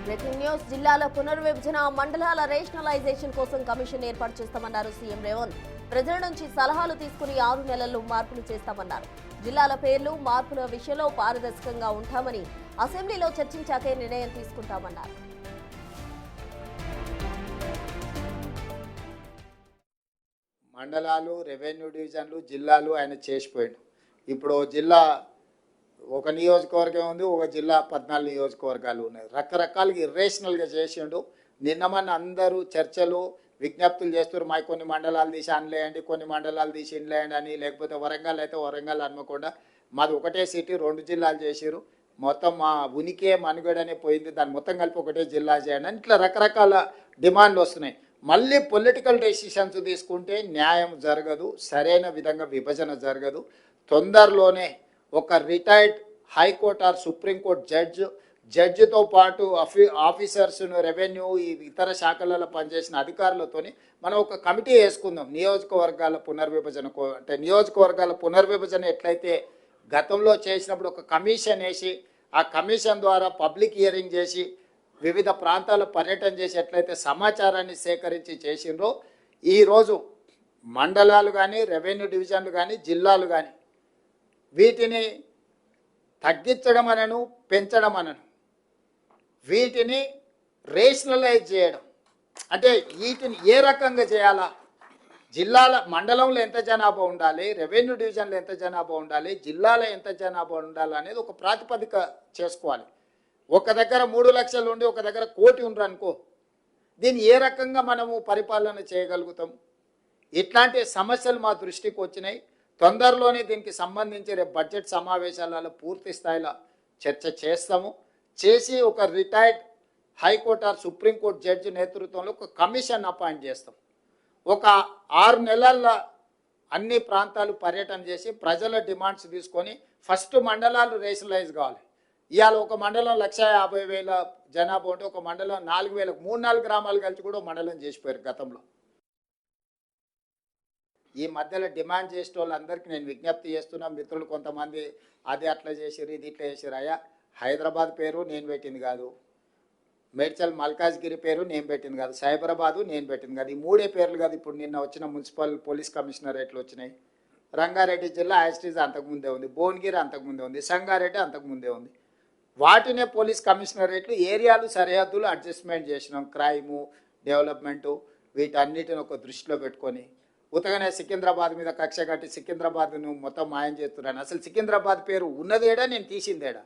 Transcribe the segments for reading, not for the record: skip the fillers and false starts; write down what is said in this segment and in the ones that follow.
Breaking news జిల్లాల పునర్విభజన మండలాల రేషనలైజేషన్ కోసం కమిషన్ ఏర్పాటు చేస్తామన్నారు సీఎం రేవంత్. ప్రజల నుంచి సలహాలు తీసుకుని 6 నెలల్లో మార్పులు చేస్తామన్నారు. జిల్లాల పేర్లు మార్పుల విషయంలో పారదర్శకంగా ఉంటామని అసెంబ్లీలో చర్చించాకే నిర్ణయం తీసుకుంటామన్నారు. మండలాలు, రెవెన్యూ డివిజన్లు, జిల్లాలు ఆయన చేసిపోయాడు. ఇప్పుడు జిల్లా ఒక నియోజకవర్గం ఉంది, ఒక జిల్లా 14 నియోజకవర్గాలు ఉన్నాయి. రకరకాలుగా ఇర్రేషనల్గా చేసిండు. నిన్నమన్న అందరూ చర్చలు విజ్ఞప్తులు చేస్తారు. మా కొన్ని మండలాలు తీసి అనలేయండి, కొన్ని మండలాలు తీసి ఇన్లేయండి అని, లేకపోతే వరంగల్ అయితే వరంగల్ అనుకోకుండా మాది ఒకటే సిటీ 2 జిల్లాలు చేసిరు. మొత్తం మా ఉనికే మనుగడనే పోయింది, దాన్ని మొత్తం కలిపి ఒకటే జిల్లా చేయండి అని ఇట్లా రకరకాల డిమాండ్లు వస్తున్నాయి. మళ్ళీ పొలిటికల్ డెసిషన్స్ తీసుకుంటే న్యాయం జరగదు, సరైన విధంగా విభజన జరగదు. తొందరలోనే ఒక రిటైర్డ్ హైకోర్టు ఆర్ సుప్రీంకోర్టు జడ్జితో పాటు ఆఫీసర్స్ను, రెవెన్యూ, ఈ ఇతర శాఖలలో పనిచేసిన అధికారులతోని మనం ఒక కమిటీ వేసుకుందాం. నియోజకవర్గాల పునర్విభజన అంటే నియోజకవర్గాల పునర్విభజన ఎట్లయితే గతంలో చేసినప్పుడు ఒక కమిషన్ వేసి ఆ కమిషన్ ద్వారా పబ్లిక్ హియరింగ్ చేసి వివిధ ప్రాంతాల పర్యటన చేసి ఎట్లయితే సమాచారాన్ని సేకరించి చేసిండ్రో, ఈరోజు మండలాలు కానీ, రెవెన్యూ డివిజన్లు కానీ, జిల్లాలు కానీ వీటిని తగ్గించడం అనను, పెంచడం అనను, వీటిని రేషనలైజ్ చేయడం అంటే వీటిని ఏ రకంగా చేయాలా, జిల్లాల మండలంలో ఎంత జనాభా ఉండాలి, రెవెన్యూ డివిజన్లో ఎంత జనాభా ఉండాలి, జిల్లాలో ఎంత జనాభా ఉండాలి అనేది ఒక ప్రాతిపదిక చేసుకోవాలి. ఒక దగ్గర 3 లక్షలు ఉండి ఒక దగ్గర 1 కోటి ఉండరు అనుకో, దీన్ని ఏ రకంగా మనము పరిపాలన చేయగలుగుతాం? ఇట్లాంటి సమస్యలు మా దృష్టికి వచ్చినాయి. తొందరలోనే దీనికి సంబంధించి రేపు బడ్జెట్ సమావేశాలలో పూర్తి స్థాయిలో చర్చ చేస్తాము. చేసి ఒక retired high court or supreme court judge నేతృత్వంలో ఒక కమిషన్ అపాయింట్ చేస్తాం. ఒక 6 నెలల్లో అన్ని ప్రాంతాలు పర్యటన చేసి ప్రజల డిమాండ్స్ తీసుకొని ఫస్ట్ మండలాలు రేషనలైజ్ కావాలి. ఇవాళ ఒక మండలం 1,50,000 జనాభా ఉంటే ఒక మండలం 4,000, 3-4 గ్రామాలు కలిసి కూడా మండలం చేసిపోయారు గతంలో. ఈ మధ్యలో డిమాండ్ చేసే వాళ్ళందరికీ నేను విజ్ఞప్తి చేస్తున్నా. మిత్రులు కొంతమంది అది అట్లా చేసారు, ఇది ఇట్లా చేసారు. అయ్యా, హైదరాబాద్ పేరు నేను పెట్టింది కాదు, మేడ్చల్ మల్కాజ్గిరి పేరు నేను పెట్టింది కాదు, సైబరాబాదు నేను పెట్టింది కాదు. ఈ 3 పేర్లు కాదు ఇప్పుడు నిన్న వచ్చిన మున్సిపల్ పోలీస్ కమిషనరేట్లు వచ్చినాయి. రంగారెడ్డి జిల్లా యాస్టీజ్ అంతకుముందే ఉంది, భువనగిరి అంతకుముందే ఉంది, సంగారెడ్డి అంతకుముందే ఉంది. వాటినే పోలీస్ కమిషనరేట్లు ఏరియాలు సరిహద్దులు అడ్జస్ట్మెంట్ చేసినాం. క్రైము, డెవలప్మెంటు వీటన్నిటిని ఒక దృష్టిలో పెట్టుకొని ఉతగానే సికింద్రాబాద్ మీద కక్ష కట్టి సికింద్రాబాద్ను మొత్తం మాయం చేస్తున్నాను. అసలు సికింద్రాబాద్ పేరు ఉన్నదేడా, నేను తీసిందేడా?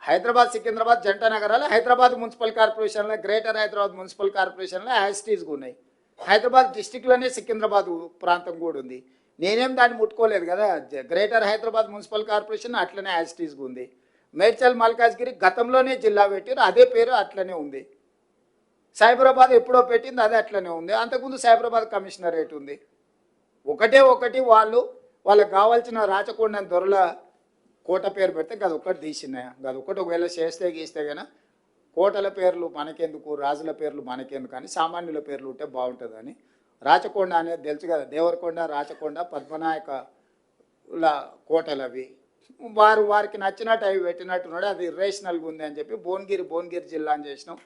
హైదరాబాద్ సికింద్రాబాద్ జంట నగరాలు హైదరాబాద్ మున్సిపల్ కార్పొరేషన్లో, గ్రేటర్ హైదరాబాద్ మున్సిపల్ కార్పొరేషన్లో యాస్టీస్గా ఉన్నాయి. హైదరాబాద్ డిస్టిక్లోనే సికింద్రాబాద్ ప్రాంతం కూడా ఉంది. నేనేం దాన్ని ముట్టుకోలేదు కదా. గ్రేటర్ హైదరాబాద్ మున్సిపల్ కార్పొరేషన్ అట్లనే యాస్టీస్గా ఉంది. మేడ్చల్ మల్కాజ్గిరి గతంలోనే జిల్లా పెట్టారు, అదే పేరు అట్లనే ఉంది. సైబరాబాద్ ఎప్పుడో పెట్టింది, అదే అట్లనే ఉంది. అంతకుముందు సైబరాబాద్ కమిషనరేట్ ఉంది. ఒకటి వాళ్ళకి కావాల్సిన రాచకొండ దొరల కోట పేరు పెడితే గదొక్కటి తీసినాయా? గదొక్కటి ఒకవేళ చేస్తే గీస్తే కన్నా కోటల పేర్లు మనకెందుకు, రాజుల పేర్లు మనకెందుకు అని సామాన్యుల పేర్లు ఉంటే బాగుంటుందని. రాచకొండ అనేది తెలుసు కదా, దేవరకొండ, రాచకొండ, పద్మనాయకుల కోటలు అవి. వారికి నచ్చినట్టు అవి పెట్టినట్టున్నాడు. అది ఇర్రేషనల్గా ఉంది అని చెప్పి భువనగిరి జిల్లా అని చేసినాం.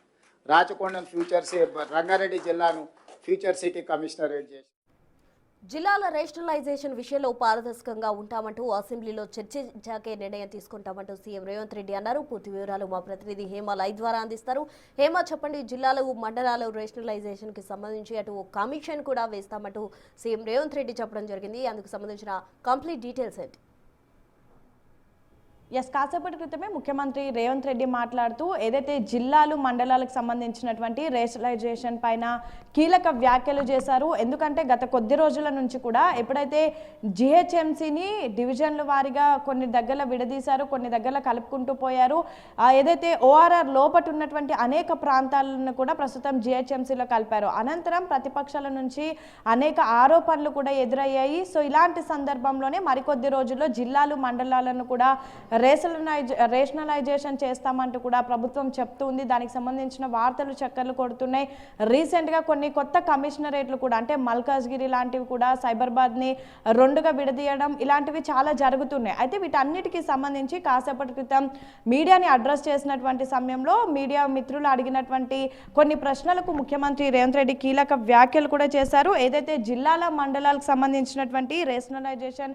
రాచకొండను రంగారెడ్డి జిల్లాను ఫ్యూచర్ సిటీ కమిషనరేట్ చేసి జిల్లాల రేషనలైజేషన్ విషయంలో పారదర్శకంగా ఉంటామంటూ అసెంబ్లీలో చర్చించాకే నిర్ణయం తీసుకుంటామంటూ సీఎం రేవంత్ రెడ్డి అన్నారు. పూర్తి వివరాలు మా ప్రతినిధి హేమ లైవ్ ద్వారా అందిస్తారు. హేమ, చెప్పండి, జిల్లాలు మండలాలు రేషనలైజేషన్ కి సంబంధించి అటు కమిషన్ కూడా వేస్తామంటూ సీఎం రేవంత్ రెడ్డి చెప్పడం జరిగింది. అందుకు సంబంధించిన కంప్లీట్ డీటెయిల్స్ ఏంటి? కాసేపటి క్రితమే ముఖ్యమంత్రి రేవంత్ రెడ్డి మాట్లాడుతూ ఏదైతే జిల్లాలు మండలాలకు సంబంధించినటువంటి రేషనలైజేషన్ పైన కీలక వ్యాఖ్యలు చేశారు. ఎందుకంటే గత కొద్ది రోజుల నుంచి కూడా ఎప్పుడైతే జిహెచ్ఎంసీని డివిజన్ల వారీగా కొన్ని దగ్గర విడదీశారు, కొన్ని దగ్గర కలుపుకుంటూ పోయారు. ఏదైతే ఓఆర్ఆర్ లోపట ఉన్నటువంటి అనేక ప్రాంతాలను కూడా ప్రస్తుతం జిహెచ్ఎంసీలో కలిపారు. అనంతరం ప్రతిపక్షాల నుంచి అనేక ఆరోపణలు కూడా ఎదురయ్యాయి. సో ఇలాంటి సందర్భంలోనే మరికొద్ది రోజుల్లో జిల్లాలు మండలాలను కూడా రేషనలైజేషన్ చేస్తామంటూ కూడా ప్రభుత్వం చెప్తుంది. దానికి సంబంధించిన వార్తలు చక్కర్లు కొడుతున్నాయి. రీసెంట్గా కొన్ని కొత్త కమిషనరేట్లు కూడా అంటే మల్కాజ్గిరి లాంటివి కూడా సైబరాబాద్ని రెండుగా విడదీయడం ఇలాంటివి చాలా జరుగుతున్నాయి. అయితే వీటన్నిటికీ సంబంధించి కాసేపటి క్రితం మీడియాని అడ్రస్ చేసినటువంటి సమయంలో మీడియా మిత్రులు అడిగినటువంటి కొన్ని ప్రశ్నలకు ముఖ్యమంత్రి రేవంత్ రెడ్డి కీలక వ్యాఖ్యలు కూడా చేశారు. ఏదైతే జిల్లాల మండలాలకు సంబంధించినటువంటి రేషనలైజేషన్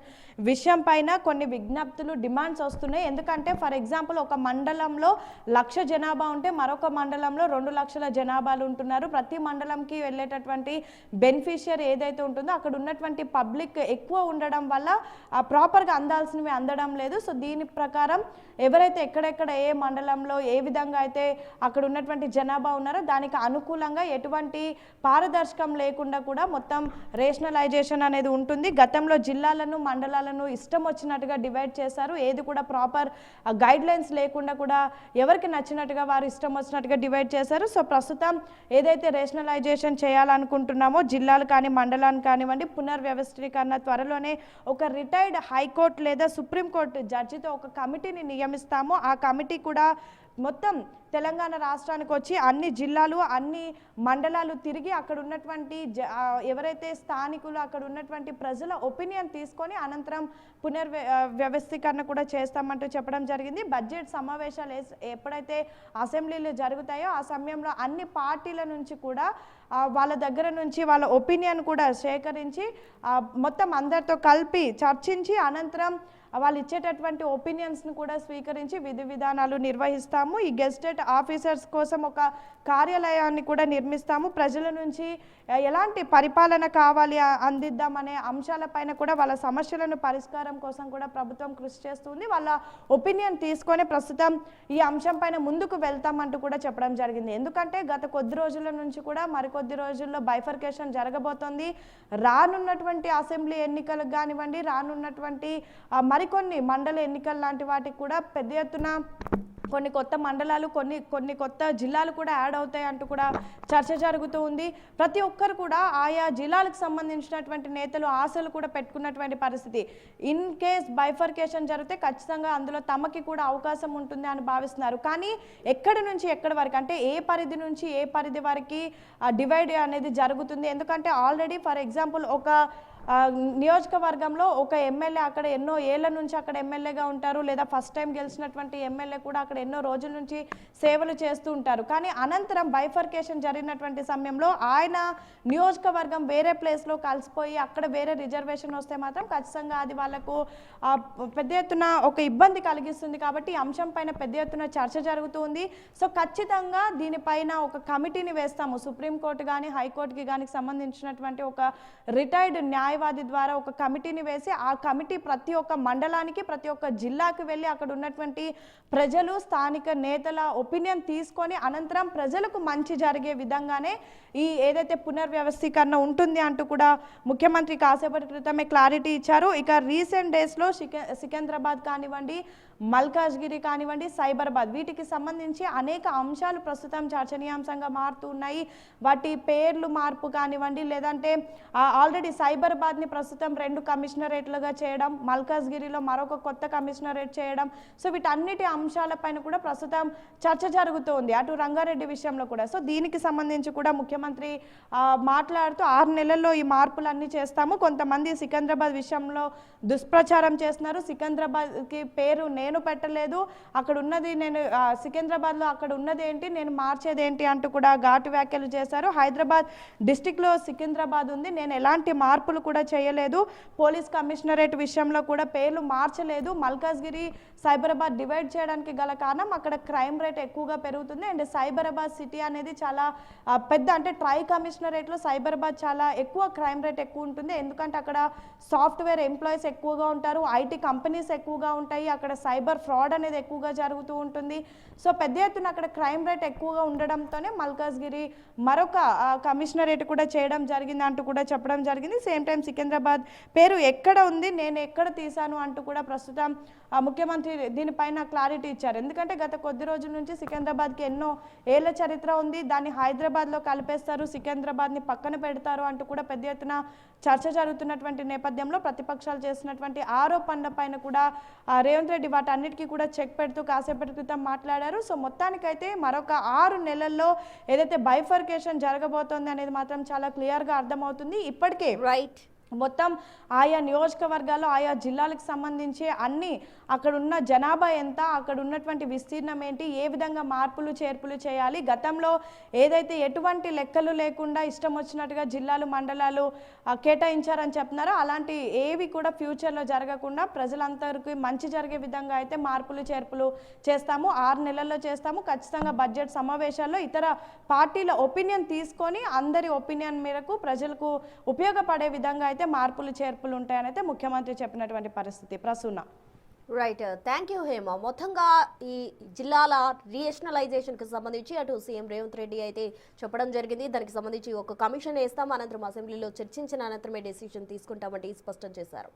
విషయం పైన కొన్ని విజ్ఞప్తులు డిమాండ్స్ వస్తున్నాయి. ఎందుకంటే ఫర్ ఎగ్జాంపుల్ ఒక మండలంలో 1,00,000 జనాభా ఉంటే మరొక మండలంలో 2 లక్షల జనాభాలు ఉంటున్నారు. ప్రతి మండలంకి వెళ్ళేటటువంటి బెనిఫిషియరీ ఏదైతే ఉంటుందో అక్కడ ఉన్నటువంటి పబ్లిక్ ఎక్కువ ఉండడం వల్ల ప్రాపర్గా అందాల్సినవి అందడం లేదు. సో దీని ప్రకారం ఎవరైతే ఎక్కడెక్కడ ఏ మండలంలో ఏ విధంగా అయితే అక్కడ ఉన్నటువంటి జనాభా ఉన్నారో దానికి అనుకూలంగా ఎటువంటి పారదర్శకం లేకుండా కూడా మొత్తం రేషనలైజేషన్ అనేది ఉంటుంది. గతంలో జిల్లాలను మండలాలను ఇష్టం వచ్చినట్టుగా డివైడ్ చేశారు. ఏది కూడా ప్రాపర్ గైడ్ లైన్స్ లేకుండా కూడా ఎవరికి నచ్చినట్టుగా వారు ఇష్టం వచ్చినట్టుగా డివైడ్ చేశారు. సో ప్రస్తుతం ఏదైతే రేషనలైజేషన్ చేయాలనుకుంటున్నామో జిల్లాలు కానీ మండలాలు కానివ్వండి పునర్వ్యవస్థీకరణ త్వరలోనే ఒక రిటైర్డ్ హైకోర్టు లేదా సుప్రీంకోర్టు జడ్జితో ఒక కమిటీని నియమిస్తాము. ఆ కమిటీ కూడా మొత్తం తెలంగాణ రాష్ట్రానికి వచ్చి అన్ని జిల్లాలు అన్ని మండలాలు తిరిగి అక్కడ ఉన్నటువంటి ఎవరైతే స్థానికులు అక్కడ ఉన్నటువంటి ప్రజల ఒపీనియన్ తీసుకొని అనంతరం పునర్వ్యవస్థీకరణ కూడా చేస్తామంటూ చెప్పడం జరిగింది. బడ్జెట్ సమావేశాలు ఎప్పుడైతే అసెంబ్లీలో జరుగుతాయో ఆ సమయంలో అన్ని పార్టీల నుంచి కూడా వాళ్ళ దగ్గర నుంచి వాళ్ళ ఒపీనియన్ కూడా సేకరించి మొత్తం అందరితో కలిపి చర్చించి అనంతరం వాళ్ళు ఇచ్చేటటువంటి ఒపీనియన్స్ను కూడా స్వీకరించి విధి విధానాలు నిర్వహిస్తాము. ఈ గెస్టెడ్ ఆఫీసర్స్ కోసం ఒక కార్యాలయాన్ని కూడా నిర్మిస్తాము. ప్రజల నుంచి ఎలాంటి పరిపాలన కావాలి అందిద్దామనే అంశాలపైన కూడా వాళ్ళ సమస్యలను పరిష్కారం కోసం కూడా ప్రభుత్వం కృషి చేస్తుంది. వాళ్ళ ఒపీనియన్ తీసుకొని ప్రస్తుతం ఈ అంశం పైన ముందుకు వెళ్తామంటూ కూడా చెప్పడం జరిగింది. ఎందుకంటే గత కొద్ది రోజుల నుంచి కూడా మరికొద్ది రోజుల్లో బైఫర్కేషన్ జరగబోతోంది. రానున్నటువంటి అసెంబ్లీ ఎన్నికలకు కానివ్వండి రానున్నటువంటి మరికొన్ని మండల ఎన్నికలు లాంటి వాటికి కూడా పెద్ద ఎత్తున కొన్ని కొత్త మండలాలు కొన్ని కొత్త జిల్లాలు కూడా యాడ్ అవుతాయి అంటూ కూడా చర్చ జరుగుతూ ఉంది. ప్రతి ఒక్కరు కూడా ఆయా జిల్లాలకు సంబంధించినటువంటి నేతలు ఆశలు కూడా పెట్టుకున్నటువంటి పరిస్థితి. ఇన్ కేస్ బైఫర్కేషన్ జరిగితే ఖచ్చితంగా అందులో తమకి కూడా అవకాశం ఉంటుంది అని భావిస్తున్నారు. కానీ ఎక్కడి నుంచి ఎక్కడి వరకు అంటే ఏ పరిధి నుంచి ఏ పరిధి వరకు డివైడ్ అనేది జరుగుతుంది. ఎందుకంటే ఆల్రెడీ ఫర్ ఎగ్జాంపుల్ ఒక నియోజకవర్గంలో ఒక ఎమ్మెల్యే అక్కడ ఎన్నో ఏళ్ల నుంచి అక్కడ ఎమ్మెల్యేగా ఉంటారు, లేదా ఫస్ట్ టైం గెలిచినటువంటి ఎమ్మెల్యే కూడా అక్కడ ఎన్నో రోజుల నుంచి సేవలు చేస్తూ ఉంటారు. కానీ అనంతరం బైఫర్కేషన్ జరిగినటువంటి సమయంలో ఆయన నియోజకవర్గం వేరే ప్లేస్లో కలిసిపోయి అక్కడ వేరే రిజర్వేషన్ వస్తే మాత్రం ఖచ్చితంగా అది వాళ్ళకు పెద్ద ఎత్తున ఒక ఇబ్బంది కలిగిస్తుంది. కాబట్టి ఈ అంశం పైన పెద్ద ఎత్తున చర్చ జరుగుతుంది. సో ఖచ్చితంగా దీనిపైన ఒక కమిటీని వేస్తాము. సుప్రీంకోర్టు కానీ హైకోర్టుకి కానీ సంబంధించినటువంటి ఒక రిటైర్డ్ న్యాయవాది ద్వారా ఒక కమిటీని వేసి ఆ కమిటీ ప్రతి ఒక్క మండలానికి ప్రతి ఒక్క జిల్లాకు వెళ్ళి అక్కడ ఉన్నటువంటి ప్రజలు స్థానిక నేతల ఒపీనియన్ తీసుకొని అనంతరం ప్రజలకు మంచి జరిగే విధంగానే ఈ ఏదైతే పునర్వ్యవస్థీకరణ ఉంటుంది అంటూ కూడా ముఖ్యమంత్రి కాసేపటి క్రితమే క్లారిటీ ఇచ్చారు. ఇక రీసెంట్ డేస్లో సికింద్రాబాద్ కానివ్వండి మల్కాజ్గిరి కానివ్వండి సైబరాబాద్ వీటికి సంబంధించి అనేక అంశాలు ప్రస్తుతం చర్చనీయాంశంగా మారుతూ ఉన్నాయి. వాటి పేర్లు మార్పు కానివ్వండి లేదంటే ఆల్రెడీ సైబరాబాద్ని ప్రస్తుతం 2 కమిషనరేట్లుగా చేయడం, మల్కాజ్గిరిలో మరొక కొత్త కమిషనరేట్ చేయడం. సో వీటన్నిటి అంశాలపైన కూడా ప్రస్తుతం చర్చ జరుగుతోంది అటు రంగారెడ్డి విషయంలో కూడా. సో దీనికి సంబంధించి కూడా ముఖ్యమంత్రి మాట్లాడుతూ 6 నెలల్లో ఈ మార్పులన్నీ చేస్తాము. కొంతమంది సికింద్రాబాద్ విషయంలో దుష్ప్రచారం చేస్తున్నారు. సికింద్రాబాద్కి పేరు నేను పెట్టలేదు, అక్కడ ఉన్నది నేను సికింద్రాబాద్లో అక్కడ ఉన్నది ఏంటి నేను మార్చేది ఏంటి అంటూ కూడా ఘాటు వ్యాఖ్యలు చేశారు. హైదరాబాద్ డిస్టిక్లో సికింద్రాబాద్ ఉంది, నేను ఎలాంటి మార్పులు కూడా చేయలేదు, పోలీస్ కమిషనరేట్ విషయంలో కూడా పేర్లు మార్చలేదు. మల్కాజ్గిరి సైబరాబాద్ డివైడ్ చేయడానికి గల కారణం అక్కడ క్రైమ్ రేట్ ఎక్కువగా పెరుగుతుంది అండ్ సైబరాబాద్ సిటీ అనేది చాలా పెద్ద అంటే ట్రై కమిషనరేట్లో సైబరాబాద్ చాలా ఎక్కువ క్రైమ్ రేట్ ఎక్కువ ఉంటుంది. ఎందుకంటే అక్కడ సాఫ్ట్వేర్ ఎంప్లాయీస్ ఎక్కువగా ఉంటారు, ఐటీ కంపెనీస్ ఎక్కువగా ఉంటాయి, అక్కడ సైబర్ ఫ్రాడ్ అనేది ఎక్కువగా జరుగుతూ ఉంటుంది. సో పెద్ద ఎత్తున అక్కడ క్రైమ్ రేట్ ఎక్కువగా ఉండడంతోనే మల్కాజ్గిరి మరొక కమిషనరేట్ కూడా చేయడం జరిగింది అంటూ కూడా చెప్పడం జరిగింది. సేమ్ టైం స్టేడియం సికింద్రాబాద్ పేరు ఎక్కడ ఉంది, నేను ఎక్కడ తీశాను అంటూ కూడా ప్రస్తుతం ముఖ్యమంత్రి దీనిపైన క్లారిటీ ఇచ్చారు. ఎందుకంటే గత కొద్ది రోజుల నుంచి సికింద్రాబాద్కి ఎన్నో ఏళ్ల చరిత్ర ఉంది, దాన్ని హైదరాబాద్లో కలిపేస్తారు, సికింద్రాబాద్ని పక్కన పెడతారు అంటూ కూడా పెద్ద ఎత్తున చర్చ జరుగుతున్నటువంటి నేపథ్యంలో ప్రతిపక్షాలు చేసినటువంటి ఆరోపణల పైన కూడా రేవంత్ రెడ్డి వాటన్నిటికీ కూడా చెక్ పెడుతూ కాసేపటి క్రితం మాట్లాడారు. సో మొత్తానికైతే మరొక 6 నెలల్లో ఏదైతే బైఫర్కేషన్ జరగబోతోంది అనేది మాత్రం చాలా క్లియర్గా అర్థమవుతుంది. ఇప్పటికే రైట్, మొత్తం ఆయా నియోజకవర్గాల్లో ఆయా జిల్లాలకు సంబంధించి అన్ని అక్కడ ఉన్న జనాభా ఎంత, అక్కడ ఉన్నటువంటి విస్తీర్ణం ఏంటి, ఏ విధంగా మార్పులు చేర్పులు చేయాలి, గతంలో ఏదైతే ఎటువంటి లెక్కలు లేకుండా ఇష్టం వచ్చినట్టుగా జిల్లాలు మండలాలు కేటాయించారని చెప్తున్నారో అలాంటి ఏవి కూడా ఫ్యూచర్లో జరగకుండా ప్రజలందరికీ మంచి జరిగే విధంగా అయితే మార్పులు చేర్పులు చేస్తాము. 6 నెలల్లో చేస్తాము. ఖచ్చితంగా బడ్జెట్ సమావేశాల్లో ఇతర పార్టీల ఒపీనియన్ తీసుకొని అందరి ఒపీనియన్ మేరకు ప్రజలకు ఉపయోగపడే విధంగా అయితే మార్పులు చేర్పులు ఉంటాయని అయితే ముఖ్యమంత్రి చెప్పినటువంటి పరిస్థితి. Prasuna. Right, thank you Hema. మొత్తంగా ఈ జిల్లాల రీఎషనలైజేషన్కి సంబంధించి అటు సీఎం రేవంత్ రెడ్డి అయితే చెప్పడం జరిగింది. దానికి సంబంధించి ఒక కమిషన్ వేస్తాం, అనంతరం అసెంబ్లీలో చర్చించిన అనంతరమే డెసిషన్ తీసుకుంటామంటే స్పష్టం చేశారు.